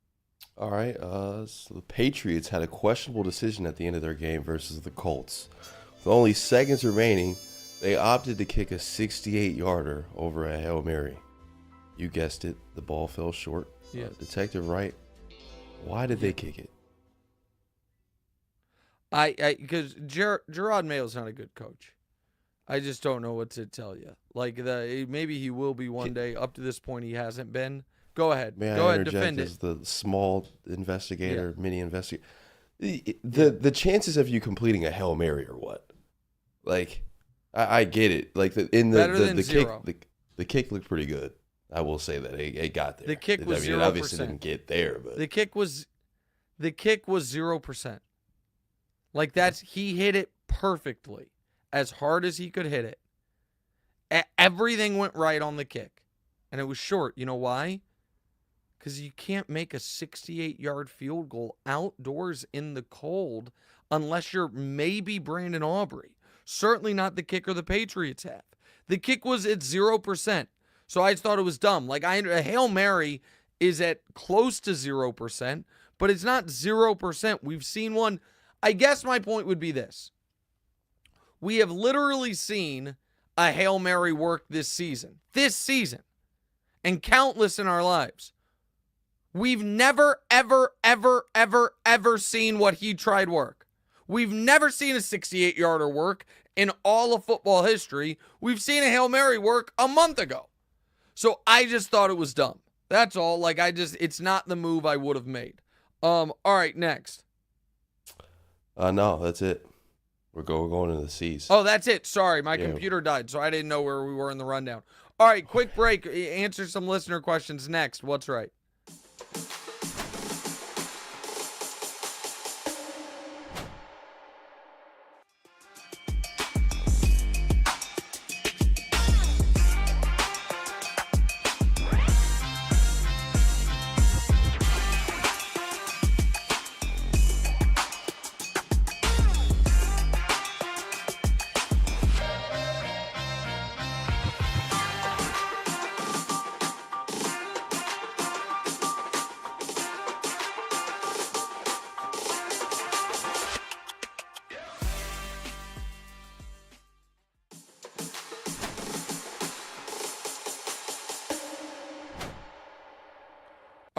All right. So the Patriots had a questionable decision at the end of their game versus the Colts. With only seconds remaining, they opted to kick a 68-yarder over a Hail Mary. You guessed it, the ball fell short. Yeah. Detective Wright, why did they kick it? Because Gerard Mayo's not a good coach. I just don't know what to tell you. Maybe he will be one day. Up to this point, he hasn't been. Go ahead. May Go I ahead, interject defend as it. the small investigator, mini investigator? The chances of you completing a Hail Mary are what? Like, I get it. Like the zero. kick, the kick looked pretty good. I will say that it got there. The kick was 0%. It obviously didn't get there, but the kick was 0%. Like he hit it perfectly, as hard as he could hit it. Everything went right on the kick, and it was short. You know why? Because you can't make a 68-yard field goal outdoors in the cold unless you're maybe Brandon Aubrey. Certainly not the kicker the Patriots have. The kick was at 0%. So I just thought it was dumb. A Hail Mary is at close to 0%, but it's not 0%. We've seen one. I guess my point would be this. We have literally seen a Hail Mary work this season, and countless in our lives. We've never, ever, ever, ever, ever seen what he tried work. We've never seen a 68-yarder work in all of football history. We've seen a Hail Mary work a month ago. So I just thought it was dumb. That's all. It's not the move I would have made. All right, next. No, that's it. We're going into the C's. Oh, that's it. Sorry, my computer died, so I didn't know where we were in the rundown. All right, quick break. Answer some listener questions next. What's right?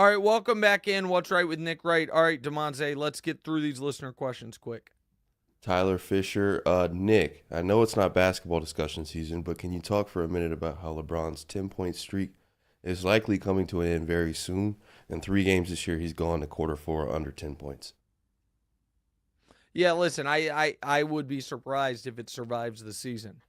All right, welcome back in. What's right with Nick Wright? All right, Damonza, let's get through these listener questions quick. Tyler Fisher, Nick, I know it's not basketball discussion season, but can you talk for a minute about how LeBron's 10-point streak is likely coming to an end very soon? In 3 games this year, he's gone to quarter 4 under 10 points. Yeah, listen, I would be surprised if it survives the season.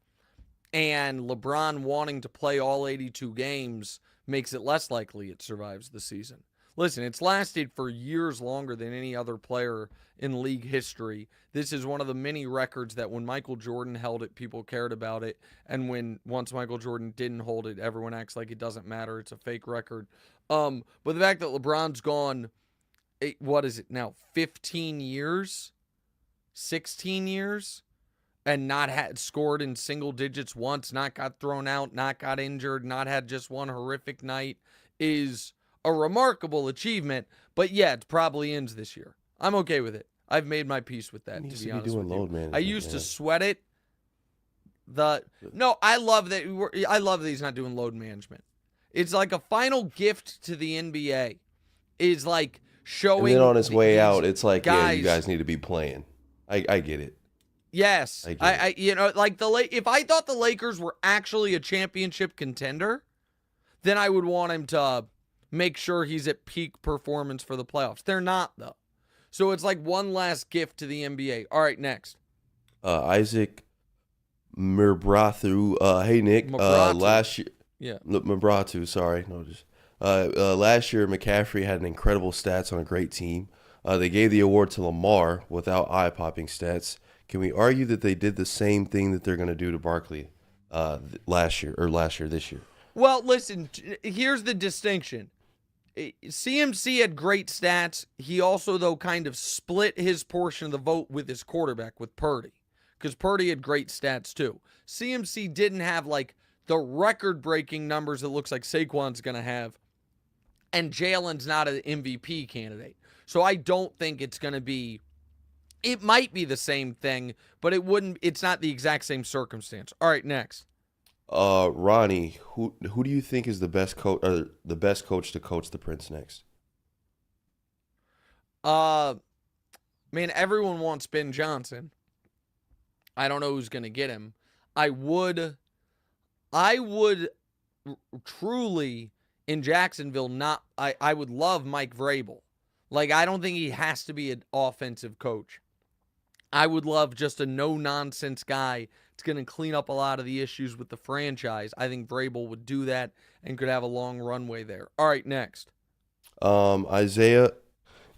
And LeBron wanting to play all 82 games makes it less likely it survives the season. listen, it's lasted for years longer than any other player in league history. This is one of the many records that when Michael Jordan held it, people cared about it. And once Michael Jordan didn't hold it, everyone acts like it doesn't matter. It's a fake record. But the fact that LeBron's gone, what is it now, 15 years, 16 years, and not had scored in single digits once, not got thrown out, not got injured, not had just one horrific night is a remarkable achievement. But yeah, it probably ends this year. I'm okay with it. I've made my peace with that, to be honest with you. I used to sweat it. I love that. I love that he's not doing load management. It's like a final gift to the NBA. Is like showing. And then on his way out, it's like, guys, yeah, you guys need to be playing. I get it. Yes, I like if I thought the Lakers were actually a championship contender, then I would want him to make sure he's at peak performance for the playoffs. They're not, though. So it's like one last gift to the NBA. All right, next. Isaac Mirbratu. Hey, Nick. Last year. Yeah. Mirbratu, sorry. No, just. Last year, McCaffrey had an incredible stats on a great team. They gave the award to Lamar without eye-popping stats. Can we argue that they did the same thing that they're going to do to Barkley this year? Well, listen, here's the distinction. CMC had great stats. He also, though, kind of split his portion of the vote with his quarterback, with Purdy, because Purdy had great stats, too. CMC didn't have, like, the record-breaking numbers it looks like Saquon's going to have, and Jalen's not an MVP candidate. So I don't think it's going to be – it might be the same thing, but it's not the exact same circumstance. All right, next. Ronnie, who do you think is the best coach to coach the Prince next? Man, everyone wants Ben Johnson. I don't know who's going to get him. I would truly in Jacksonville I would love Mike Vrabel. Like, I don't think he has to be an offensive coach. I would love just a no-nonsense guy. It's going to clean up a lot of the issues with the franchise. I think Vrabel would do that and could have a long runway there. All right, next. Isaiah,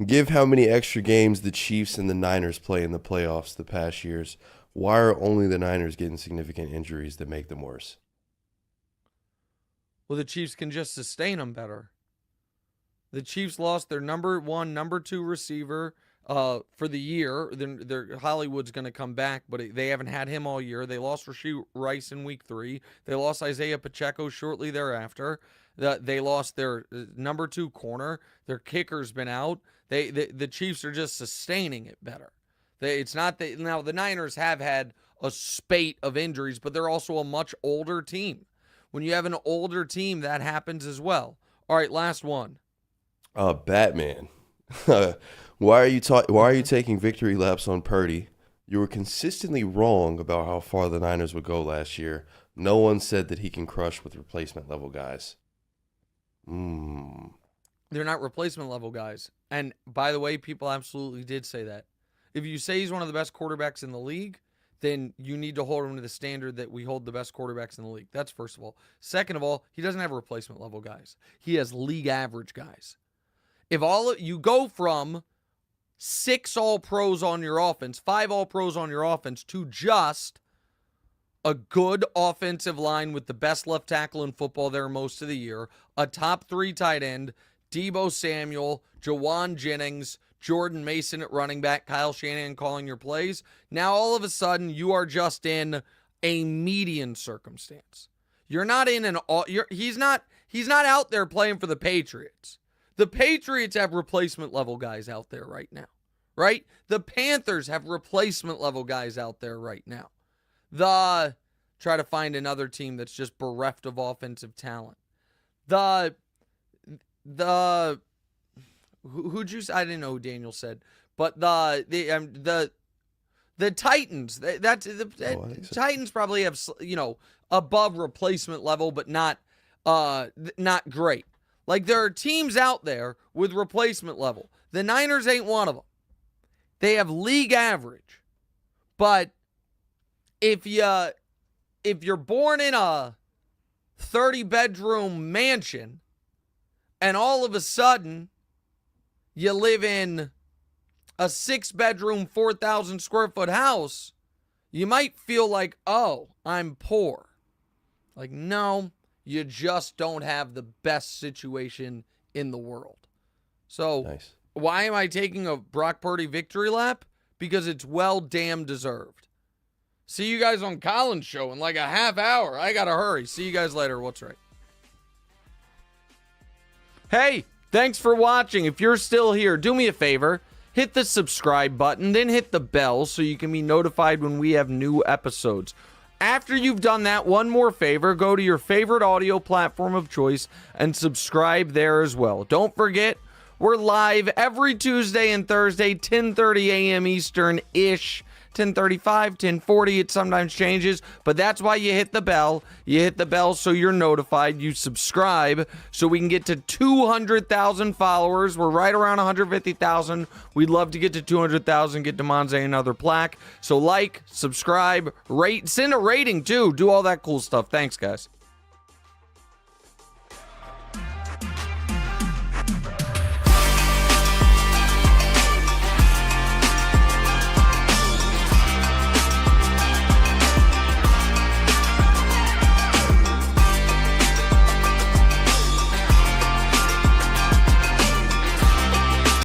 give how many extra games the Chiefs and the Niners play in the playoffs the past years. Why are only the Niners getting significant injuries that make them worse? Well, the Chiefs can just sustain them better. The Chiefs lost their number 1, number 2 receiver for the year. Their Hollywood's going to come back, but they haven't had him all year. They lost Rashee Rice in week 3. They lost Isaiah Pacheco shortly thereafter. They lost their number 2 corner. Their kicker's been out. The Chiefs are just sustaining it better. It's not that now the Niners have had a spate of injuries, but they're also a much older team. When you have an older team, that happens as well. All right, last one. Batman. Why are you taking victory laps on Purdy? You were consistently wrong about how far the Niners would go last year. No one said that he can crush with replacement level guys. They're not replacement level guys. And by the way, people absolutely did say that. If you say he's one of the best quarterbacks in the league, then you need to hold him to the standard that we hold the best quarterbacks in the league. That's first of all. Second of all, he doesn't have replacement level guys. He has league average guys. If you go from 6 All-Pros on your offense, 5 All-Pros on your offense, to just a good offensive line with the best left tackle in football there most of the year, a top 3 tight end, Deebo Samuel, Jawan Jennings, Jordan Mason at running back, Kyle Shanahan calling your plays. Now all of a sudden you are just in a median circumstance. You're not in an he's not out there playing for the Patriots. The Patriots have replacement level guys out there right now, right? The Panthers have replacement level guys out there right now. Try to find another team that's just bereft of offensive talent. Who'd you say? I didn't know who Daniel said, but the Titans. Titans probably have above replacement level, but not great. Like, there are teams out there with replacement level. The Niners ain't one of them. They have league average. But if you're born in a 30-bedroom mansion and all of a sudden you live in a 6-bedroom, 4,000 square foot house, you might feel like, oh, I'm poor. Like, no, you just don't have the best situation in the world. So Nice. why am I taking a Brock Purdy victory lap? Because it's well damn deserved. See you guys on Colin's show in like a half hour. I gotta hurry. See you guys later. What's right? Hey, thanks for watching. If you're still here, do me a favor. Hit the subscribe button, then hit the bell so you can be notified when we have new episodes. After you've done that, one more favor, go to your favorite audio platform of choice and subscribe there as well. Don't forget, we're live every Tuesday and Thursday, 10:30 a.m. Eastern-ish. 10:35, 10:40, it sometimes changes, but that's why you hit the bell. You hit the bell so you're notified. You subscribe so we can get to 200,000 followers. We're right around 150,000. We'd love to get to 200,000, get Damonza another plaque. So like, subscribe, rate, send a rating too. Do all that cool stuff. Thanks, guys.